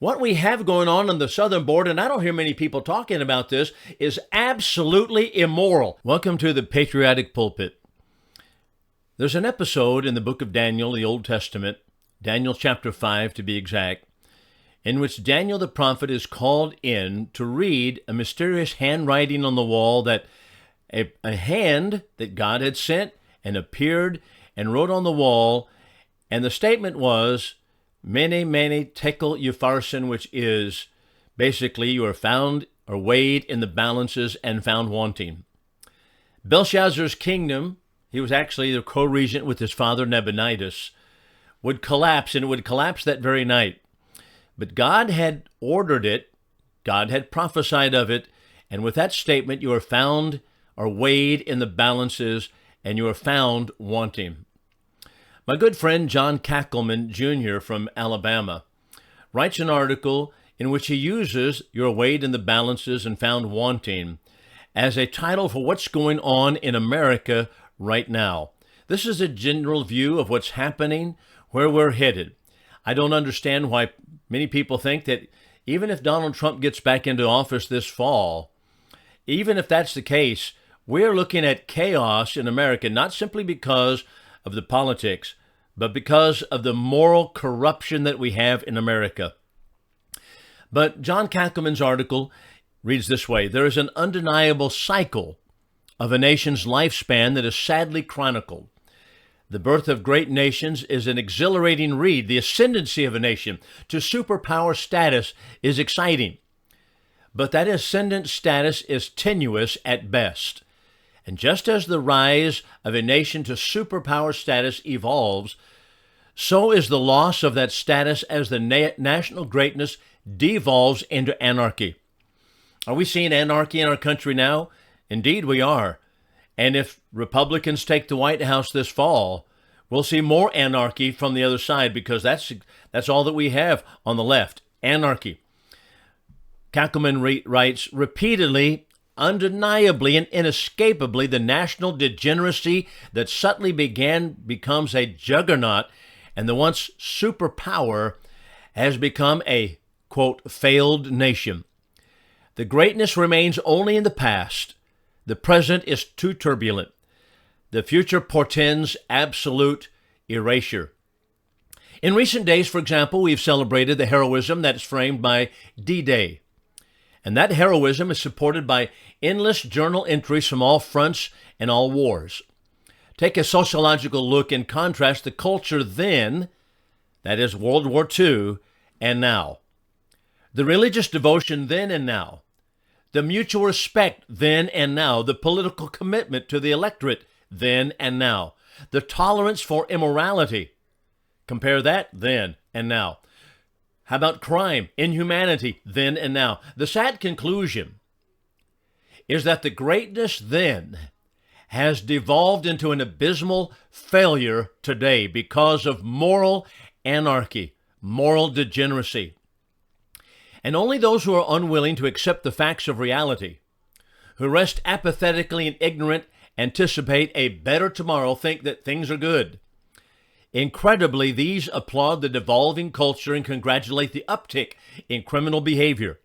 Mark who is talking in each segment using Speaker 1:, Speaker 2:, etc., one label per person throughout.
Speaker 1: What we have going on the southern border, and I don't hear many people talking about this, is absolutely immoral. Welcome to the Patriotic Pulpit. There's an episode in the book of Daniel, the Old Testament, Daniel chapter 5 to be exact, in which Daniel the prophet is called in to read a mysterious handwriting on the wall that a hand that God had sent and appeared and wrote on the wall, and the statement was, Mene, mene, tekel upharsin, which is basically you are found or weighed in the balances and found wanting. Belshazzar's kingdom, he was actually the co-regent with his father Nabonidus, would collapse, and it would collapse that very night. But God had ordered it, God had prophesied of it, and with that statement, you are found or weighed in the balances, and you are found wanting. My good friend John Kackelman Jr. from Alabama writes an article in which he uses "You're weighed in the balances and found wanting" as a title for what's going on in America right now. This is a general view of what's happening, where we're headed. I don't understand why many people think that even if Donald Trump gets back into office this fall, even if that's the case, we're looking at chaos in America, not simply because of the politics, but because of the moral corruption that we have in America. But John Kackelman's article reads this way: there is an undeniable cycle of a nation's lifespan that is sadly chronicled. The birth of great nations is an exhilarating read. The ascendancy of a nation to superpower status is exciting. But that ascendant status is tenuous at best. And just as the rise of a nation to superpower status evolves, so is the loss of that status as the national greatness devolves into anarchy. Are we seeing anarchy in our country now? Indeed, we are. And if Republicans take the White House this fall, we'll see more anarchy from the other side, because that's all that we have on the left, anarchy. Kackelman writes, repeatedly, undeniably and inescapably, the national degeneracy that subtly becomes a juggernaut, and the once superpower has become a, quote, failed nation. The greatness remains only in the past. The present is too turbulent. The future portends absolute erasure. In recent days, for example, we've celebrated the heroism that is framed by D-Day. And that heroism is supported by endless journal entries from all fronts and all wars. Take a sociological look and contrast the culture then, that is World War II, and now. The religious devotion then and now. The mutual respect then and now. The political commitment to the electorate then and now. The tolerance for immorality. Compare that then and now. How about crime, inhumanity, then and now? The sad conclusion is that the greatness then has devolved into an abysmal failure today because of moral anarchy, moral degeneracy. And only those who are unwilling to accept the facts of reality, who rest apathetically and ignorant, anticipate a better tomorrow, think that things are good. Incredibly, these applaud the devolving culture and congratulate the uptick in criminal behavior.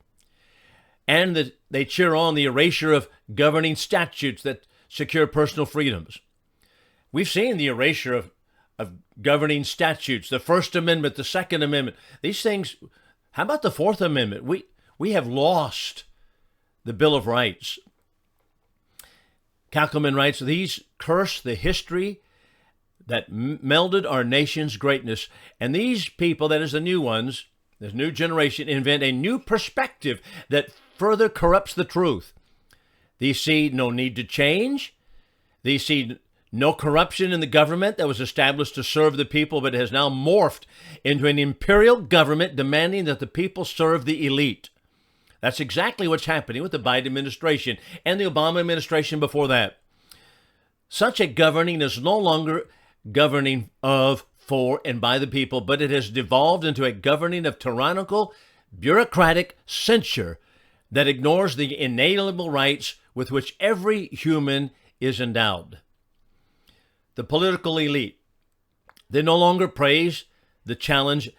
Speaker 1: And they cheer on the erasure of governing statutes that secure personal freedoms. We've seen the erasure of governing statutes, the First Amendment, the Second Amendment. These things, how about the Fourth Amendment? We have lost the Bill of Rights. Kackelman writes, these curse the history that melded our nation's greatness. And these people, that is the new ones, this new generation, invent a new perspective that further corrupts the truth. These see no need to change. These see no corruption in the government that was established to serve the people, but has now morphed into an imperial government demanding that the people serve the elite. That's exactly what's happening with the Biden administration and the Obama administration before that. Such a governing is no longer governing of, for, and by the people, but it has devolved into a governing of tyrannical, bureaucratic censure that ignores the inalienable rights with which every human is endowed. The political elite, they no longer praise the challenge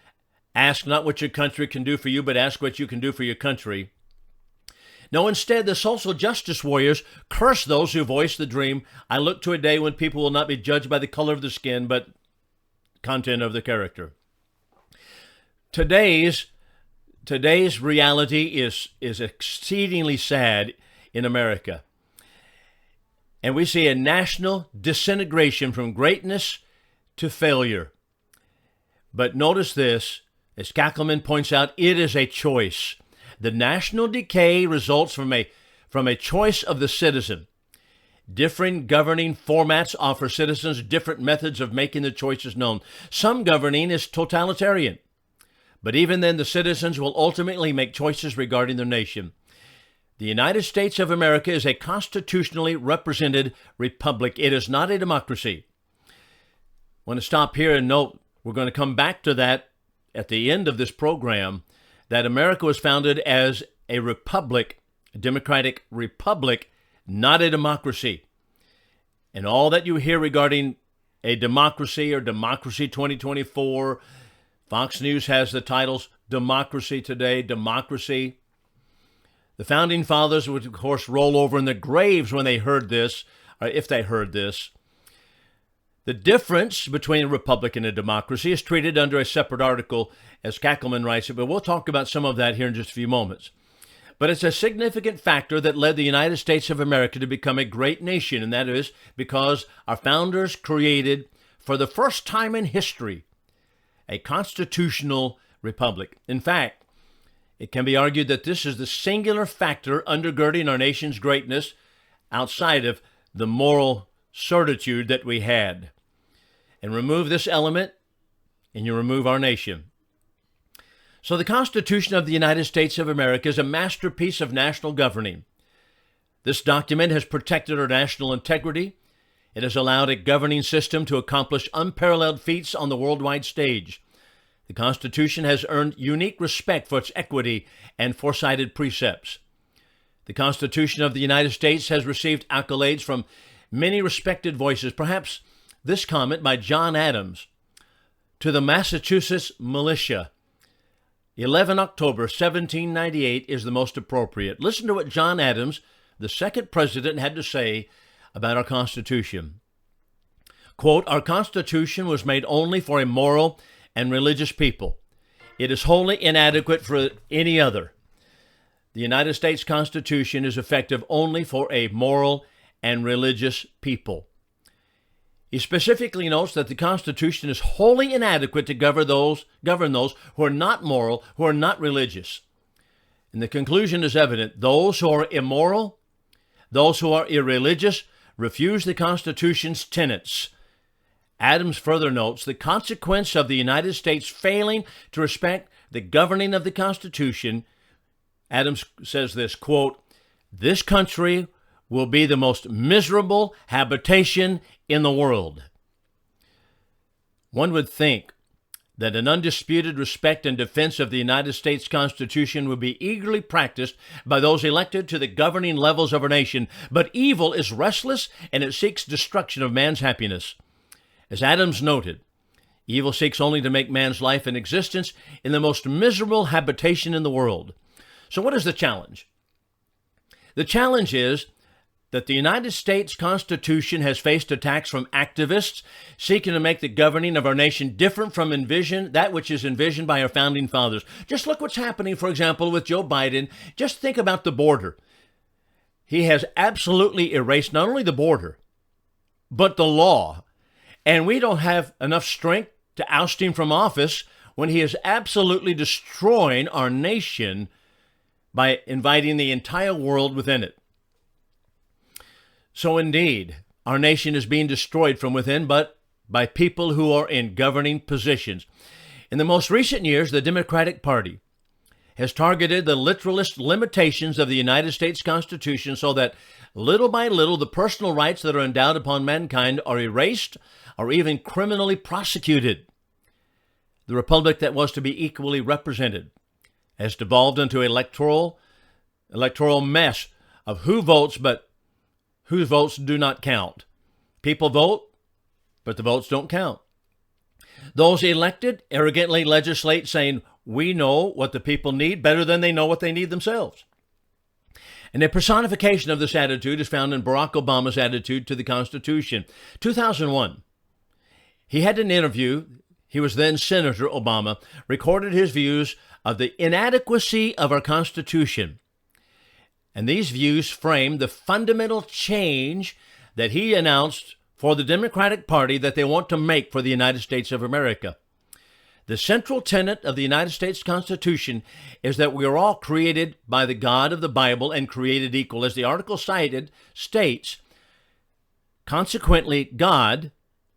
Speaker 1: Ask not what your country can do for you, but ask what you can do for your country. No, instead, the social justice warriors curse those who voice the dream. I look to a day when people will not be judged by the color of the skin, but content of the character. Today's reality is exceedingly sad in America. And we see a national disintegration from greatness to failure. But notice this, as Kakelman points out, it is a choice. The national decay results from a choice of the citizen. Different governing formats offer citizens different methods of making the choices known. Some governing is totalitarian, but even then the citizens will ultimately make choices regarding their nation. The United States of America is a constitutionally represented republic. It is not a democracy. I want to stop here and note, we're going to come back to that at the end of this program, that America was founded as a republic, a democratic republic, not a democracy. And all that you hear regarding a democracy or Democracy 2024, Fox News has the titles Democracy Today, Democracy. The Founding Fathers would, of course, roll over in their graves when they heard this, or if they heard this. The difference between a republic and a democracy is treated under a separate article, as Kakelman writes it, but we'll talk about some of that here in just a few moments. But it's a significant factor that led the United States of America to become a great nation, and that is because our founders created, for the first time in history, a constitutional republic. In fact, it can be argued that this is the singular factor undergirding our nation's greatness outside of the moral certitude that we had. And remove this element, and you remove our nation. So the Constitution of the United States of America is a masterpiece of national governing. This document has protected our national integrity. It has allowed a governing system to accomplish unparalleled feats on the worldwide stage. The Constitution has earned unique respect for its equity and foresighted precepts. The Constitution of the United States has received accolades from many respected voices. Perhaps this comment by John Adams to the Massachusetts militia, 11 October 1798, is the most appropriate. Listen to what John Adams, the second president, had to say about our Constitution. Quote, "Our Constitution was made only for a moral and religious people. It is wholly inadequate for any other. The United States Constitution is effective only for a moral and religious people." He specifically notes that the Constitution is wholly inadequate to govern those who are not moral, who are not religious. And the conclusion is evident. Those who are immoral, those who are irreligious, refuse the Constitution's tenets. Adams further notes the consequence of the United States failing to respect the governing of the Constitution. Adams says this, quote, "This country will be the most miserable habitation in the world." One would think that an undisputed respect and defense of the United States Constitution would be eagerly practiced by those elected to the governing levels of our nation, but evil is restless and it seeks destruction of man's happiness. As Adams noted, evil seeks only to make man's life and existence in the most miserable habitation in the world. So what is the challenge? The challenge is that the United States Constitution has faced attacks from activists seeking to make the governing of our nation different from that which is envisioned by our founding fathers. Just look what's happening, for example, with Joe Biden. Just think about the border. He has absolutely erased not only the border, but the law. And we don't have enough strength to oust him from office when he is absolutely destroying our nation by inviting the entire world within it. So indeed, our nation is being destroyed from within, but by people who are in governing positions. In the most recent years, the Democratic Party has targeted the literalist limitations of the United States Constitution so that little by little the personal rights that are endowed upon mankind are erased or even criminally prosecuted. The republic that was to be equally represented has devolved into an electoral mess of who votes, but whose votes do not count. People vote, but the votes don't count. Those elected arrogantly legislate saying, we know what the people need better than they know what they need themselves. And a personification of this attitude is found in Barack Obama's attitude to the Constitution. 2001, he had an interview. He was then Senator Obama, recorded his views of the inadequacy of our Constitution. And these views framed the fundamental change that he announced for the Democratic Party that they want to make for the United States of America. The central tenet of the United States Constitution is that we are all created by the God of the Bible and created equal. As the article cited states, consequently, God,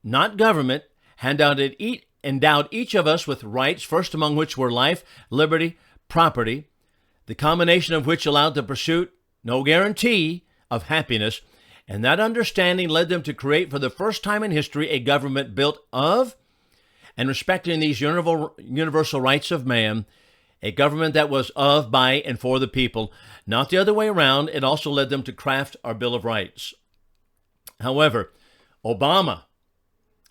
Speaker 1: not government, endowed each of us with rights, first among which were life, liberty, property, the combination of which allowed the pursuit, no guarantee, of happiness. And that understanding led them to create for the first time in history a government built of and respecting these universal rights of man, a government that was of, by, and for the people, not the other way around. It also led them to craft our Bill of Rights. However, Obama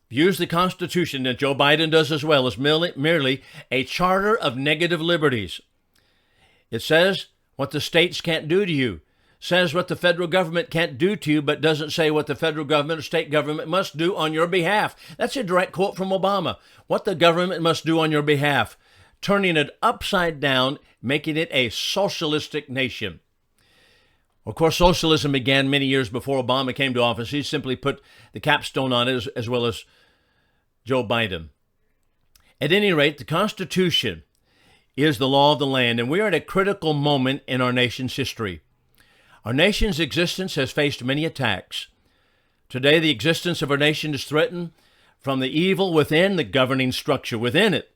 Speaker 1: views the Constitution, and Joe Biden does as well, as merely a charter of negative liberties. It says what the states can't do to you, says what the federal government can't do to you, but doesn't say what the federal government or state government must do on your behalf. That's a direct quote from Obama. What the government must do on your behalf, turning it upside down, making it a socialistic nation. Of course, socialism began many years before Obama came to office. He simply put the capstone on it, as well as Joe Biden. At any rate, the Constitution is the law of the land, and we are at a critical moment in our nation's history. Our nation's existence has faced many attacks. Today, the existence of our nation is threatened from the evil within the governing structure within it.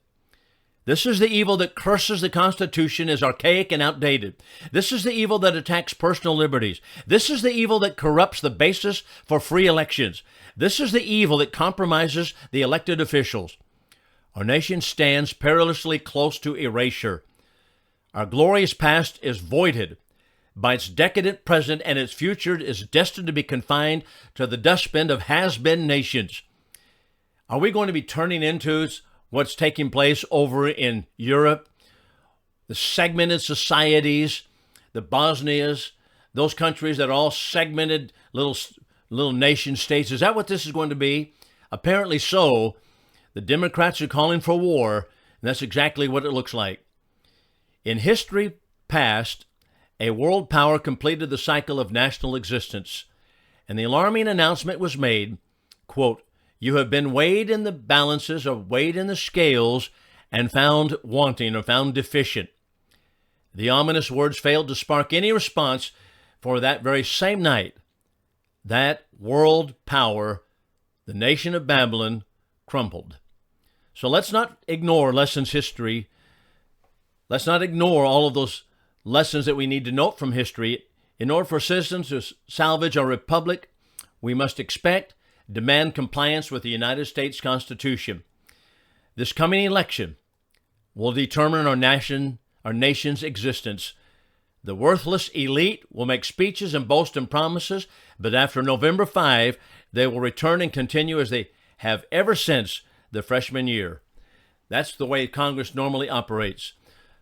Speaker 1: This is the evil that curses the Constitution as archaic and outdated. This is the evil that attacks personal liberties. This is the evil that corrupts the basis for free elections. This is the evil that compromises the elected officials. Our nation stands perilously close to erasure. Our glorious past is voided by its decadent present, and its future is destined to be confined to the dustbin of has-been nations. Are we going to be turning into what's taking place over in Europe? The segmented societies, the Bosnias, those countries that are all segmented little nation states. Is that what this is going to be? Apparently so. The Democrats are calling for war, and that's exactly what it looks like. In history past, a world power completed the cycle of national existence, and the alarming announcement was made, quote, "You have been weighed in the balances or weighed in the scales and found wanting or found deficient." The ominous words failed to spark any response, for that very same night, that world power, the nation of Babylon, crumbled. So let's not ignore lessons history. Let's not ignore all of those lessons that we need to note from history. In order for citizens to salvage our republic, we must expect, demand compliance with the United States Constitution. This coming election will determine our nation's existence. The worthless elite will make speeches and boast and promises, but after November 5, they will return and continue as they have ever since the freshman year. That's the way Congress normally operates.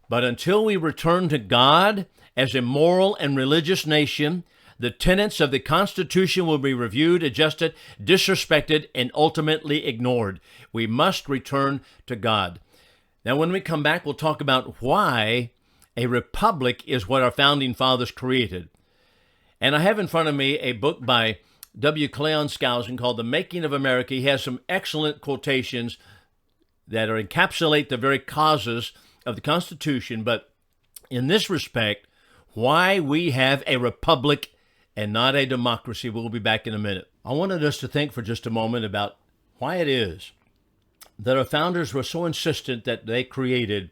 Speaker 1: But until we return to God as a moral and religious nation, the tenets of the Constitution will be reviewed, adjusted, disrespected, and ultimately ignored. We must return to God. Now, when we come back, we'll talk about why a republic is what our founding fathers created. And I have in front of me a book by W. Cleon Skousen called The Making of America. He has some excellent quotations that encapsulate the very causes of the Constitution, but in this respect, why we have a republic and not a democracy. We'll be back in a minute. I wanted us to think for just a moment about why it is that our founders were so insistent that they created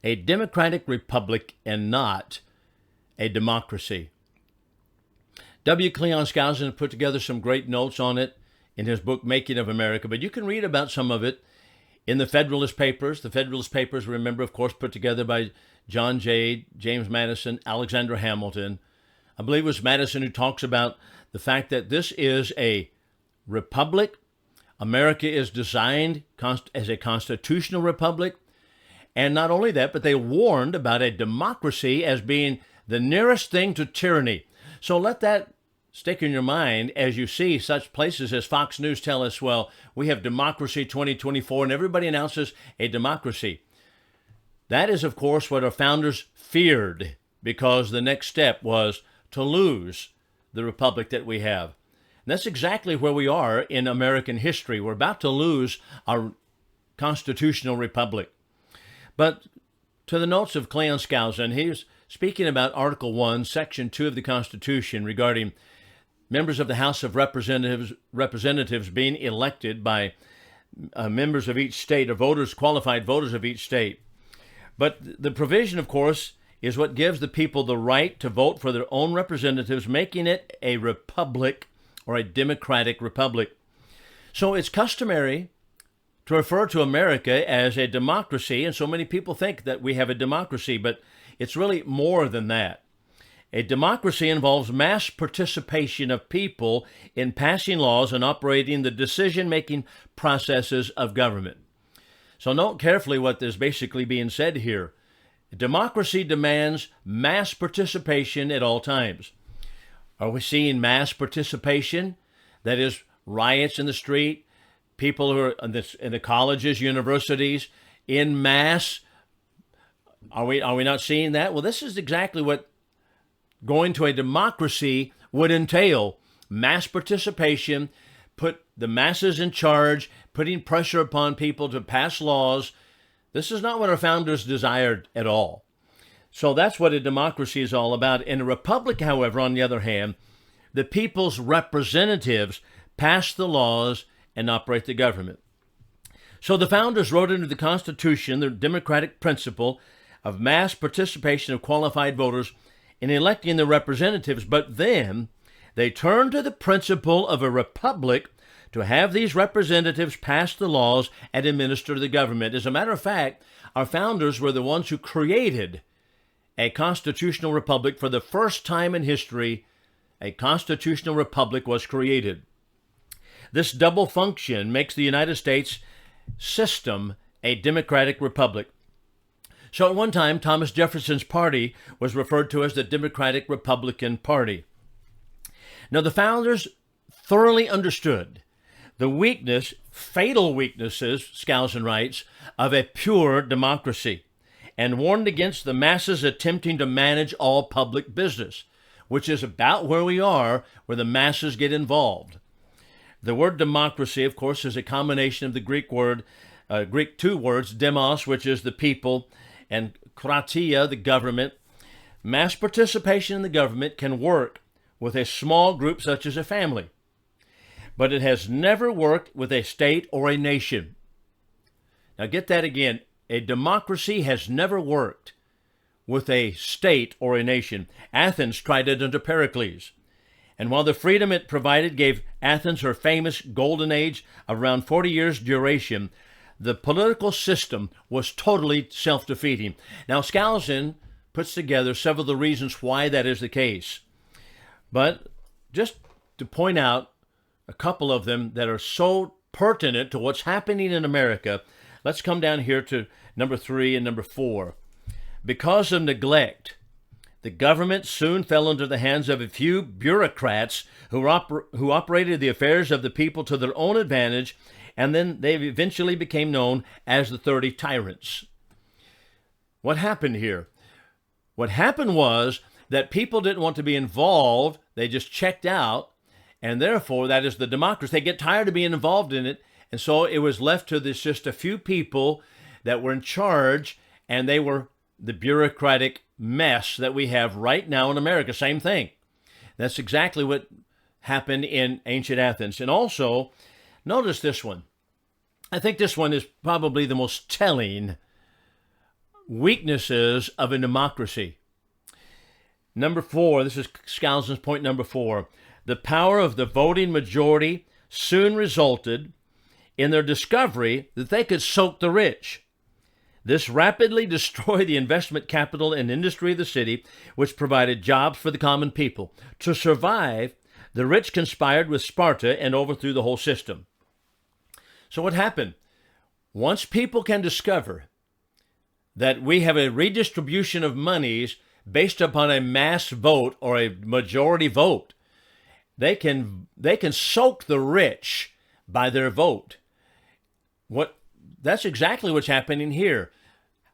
Speaker 1: a democratic republic and not a democracy. W. Cleon Skousen put together some great notes on it in his book, Making of America, but you can read about some of it in the Federalist Papers. The Federalist Papers, remember, of course, put together by John Jay, James Madison, Alexander Hamilton. I believe it was Madison who talks about the fact that this is a republic America is designed as a constitutional republic. And not only that, but they warned about a democracy as being the nearest thing to tyranny. So let that stick in your mind as you see such places as Fox News tell us, well, we have democracy 2024, and everybody announces a democracy. That is, of course, what our founders feared, because the next step was to lose the republic that we have. And that's exactly where we are in American history. We're about to lose our constitutional republic. But to the notes of Cleon Skousen, he's speaking about Article 1, Section 2 of the Constitution regarding members of the House of Representatives being elected by members of each state, or voters, qualified voters of each state. But the provision, of course, is what gives the people the right to vote for their own representatives, making it a republic or a democratic republic. So it's customary to refer to America as a democracy, and so many people think that we have a democracy, but it's really more than that. A democracy involves mass participation of people in passing laws and operating the decision-making processes of government. So note carefully what is basically being said here. Democracy demands mass participation at all times. Are we seeing mass participation? That is, riots in the street, people who are in the colleges, universities, in mass. Are we not seeing that? Well, this is exactly what going to a democracy would entail. Mass participation, put the masses in charge, putting pressure upon people to pass laws. This is not what our founders desired at all. So that's what a democracy is all about. In a republic, however, on the other hand, the people's representatives pass the laws and operate the government. So the founders wrote into the Constitution the democratic principle of mass participation of qualified voters in electing the representatives, but then they turned to the principle of a republic to have these representatives pass the laws and administer the government. As a matter of fact, our founders were the ones who created a constitutional republic. For the first time in history, a constitutional republic was created. This double function makes the United States system a democratic republic. So at one time, Thomas Jefferson's party was referred to as the Democratic Republican Party. Now, the founders thoroughly understood the weakness, fatal weaknesses, Skousen writes, of a pure democracy, and warned against the masses attempting to manage all public business, which is about where we are, where the masses get involved. The word democracy, of course, is a combination of the Greek two words, demos, which is the people, and kratia, the government. Mass participation in the government can work with a small group such as a family, but it has never worked with a state or a nation. Now get that again. A democracy has never worked with a state or a nation. Athens tried it under Pericles. And while the freedom it provided gave Athens her famous golden age of around 40 years duration, the political system was totally self-defeating. Now, Skousen puts together several of the reasons why that is the case. But just to point out a couple of them that are so pertinent to what's happening in America, let's come down here to number 3 and number 4. Because of neglect, the government soon fell into the hands of a few bureaucrats who operated the affairs of the people to their own advantage, and then they eventually became known as the 30 tyrants. What happened here? What happened was that people didn't want to be involved. They just checked out, and therefore that is the democracy. They get tired of being involved in it, and so it was left to this just a few people that were in charge, and they were the bureaucratic mess that we have right now in America. Same thing. That's exactly what happened in ancient Athens. And also, notice this one. I think this one is probably the most telling weaknesses of a democracy. Number 4, this is Skousen's point number 4. The power of the voting majority soon resulted in their discovery that they could soak the rich. This rapidly destroyed the investment capital and industry of the city, which provided jobs for the common people. To survive, the rich conspired with Sparta and overthrew the whole system. So what happened? Once people can discover that we have a redistribution of monies based upon a mass vote or a majority vote, they can soak the rich by their vote. That's exactly what's happening here.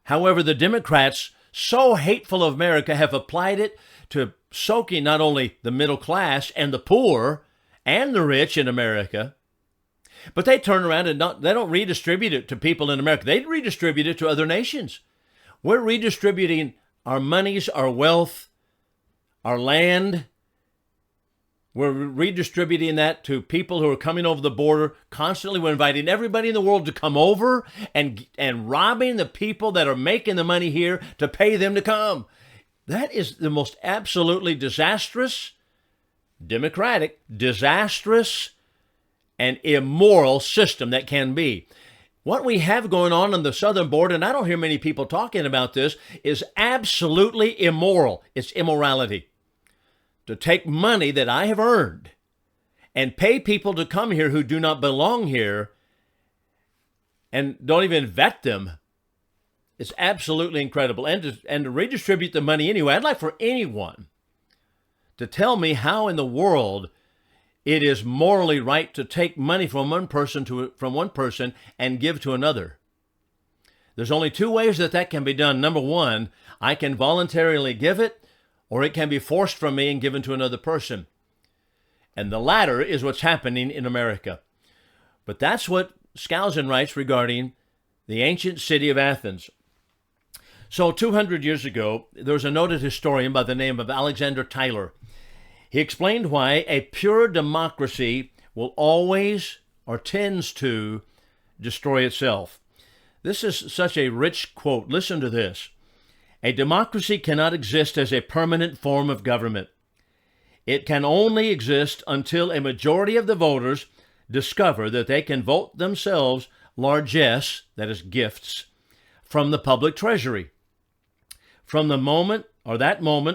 Speaker 1: However, the Democrats, so hateful of America, have applied it to soaking not only the middle class and the poor and the rich in America, but they turn around and they don't redistribute it to people in America. They redistribute it to other nations. We're redistributing our monies, our wealth, our land. We're redistributing that to people who are coming over the border constantly. We're inviting everybody in the world to come over and robbing the people that are making the money here to pay them to come. That is the most absolutely disastrous, democratic, disastrous, and immoral system that can be. What we have going on the southern border, and I don't hear many people talking about this, is absolutely immoral. It's immorality. To take money that I have earned and pay people to come here who do not belong here and don't even vet them, it's absolutely incredible. And to redistribute the money anyway. I'd like for anyone to tell me how in the world it is morally right to take money from one person and give to another. There's only two ways that can be done. Number one, I can voluntarily give it, or it can be forced from me and given to another person. And the latter is what's happening in America. But that's what Skousen writes regarding the ancient city of Athens. So 200 years ago, there was a noted historian by the name of Alexander Tyler. He explained why a pure democracy will always, or tends to, destroy itself. This is such a rich quote. Listen to this. A democracy cannot exist as a permanent form of government. It can only exist until a majority of the voters discover that they can vote themselves largesse, that is gifts, from the public treasury. From that moment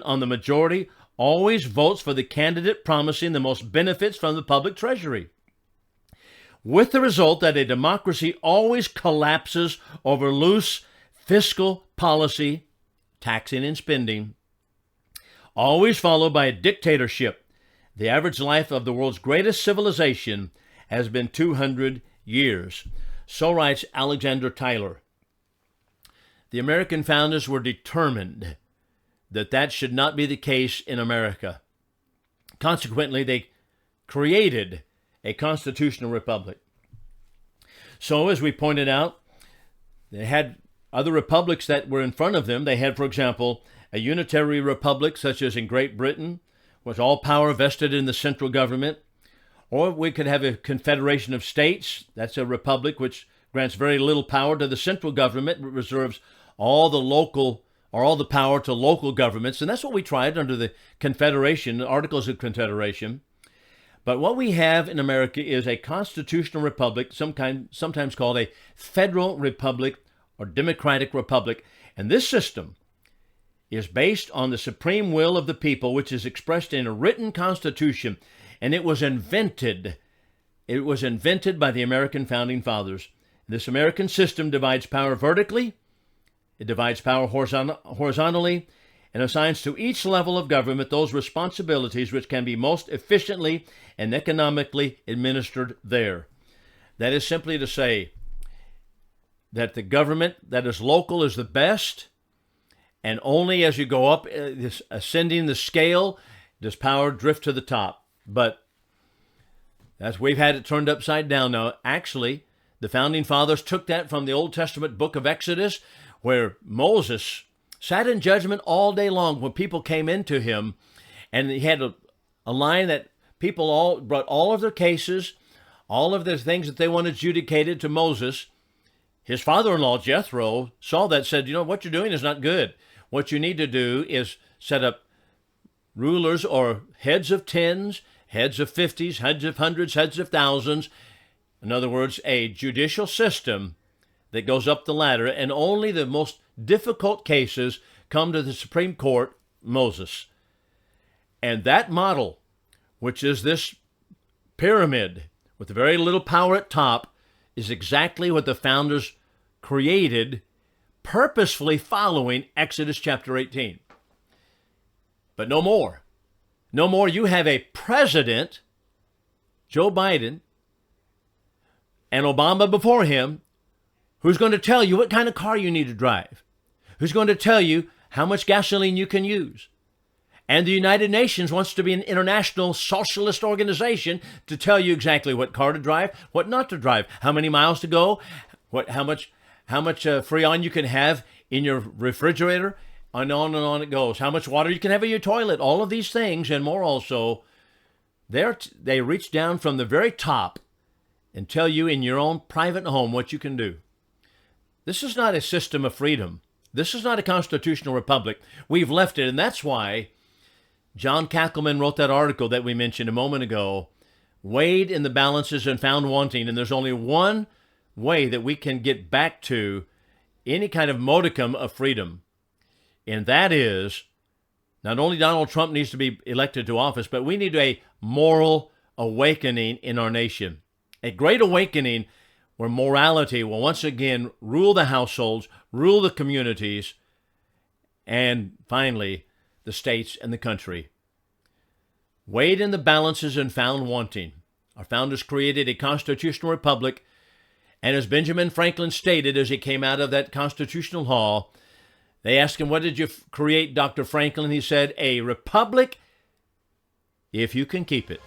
Speaker 1: on, the majority always votes for the candidate promising the most benefits from the public treasury, with the result that a democracy always collapses over loose fiscal policy, taxing and spending, always followed by a dictatorship. The average life of the world's greatest civilization has been 200 years. So writes Alexander Tyler. The American founders were determined that should not be the case in America. Consequently, they created a constitutional republic. So, as we pointed out, they had other republics that were in front of them. They had, for example, a unitary republic, such as in Great Britain, with all power vested in the central government. Or we could have a confederation of states. That's a republic which grants very little power to the central government, but reserves all the power to local governments. And that's what we tried under the Confederation, the Articles of Confederation. But what we have in America is a constitutional republic, sometimes called a federal republic or democratic republic. And this system is based on the supreme will of the people, which is expressed in a written constitution. And it was invented by the American founding fathers. This American system divides power vertically, it divides power horizontally, and assigns to each level of government those responsibilities which can be most efficiently and economically administered there. That is simply to say that the government that is local is the best, and only as you go up, ascending the scale, does power drift to the top. But as we've had it turned upside down now. Actually, the founding fathers took that from the Old Testament book of Exodus, where Moses sat in judgment all day long when people came into him, and he had a line that people all brought all of their cases, all of the things that they wanted adjudicated to Moses. His father-in-law, Jethro, saw that, said, you know, what you're doing is not good. What you need to do is set up rulers or heads of tens, heads of 50s, heads of hundreds, heads of thousands. In other words, a judicial system that goes up the ladder, and only the most difficult cases come to the Supreme Court, Moses. And that model, which is this pyramid with very little power at top, is exactly what the founders created, purposefully following Exodus chapter 18. But no more. No more. You have a president, Joe Biden, and Obama before him, who's going to tell you what kind of car you need to drive, who's going to tell you how much gasoline you can use. And the United Nations wants to be an international socialist organization to tell you exactly what car to drive, what not to drive, how many miles to go, how much Freon you can have in your refrigerator, and on it goes. How much water you can have in your toilet. All of these things and more also, they reach down from the very top and tell you in your own private home what you can do. This is not a system of freedom. This is not a constitutional republic. We've left it, and that's why John Kackelman wrote that article that we mentioned a moment ago, weighed in the balances and found wanting. And there's only one way that we can get back to any kind of modicum of freedom. And that is, not only Donald Trump needs to be elected to office, but we need a moral awakening in our nation. A great awakening where morality will once again rule the households, rule the communities, and finally, the states and the country. Weighed in the balances and found wanting. Our founders created a constitutional republic, and as Benjamin Franklin stated as he came out of that constitutional hall, they asked him, "What did you create, Dr. Franklin?" He said, "A republic if you can keep it."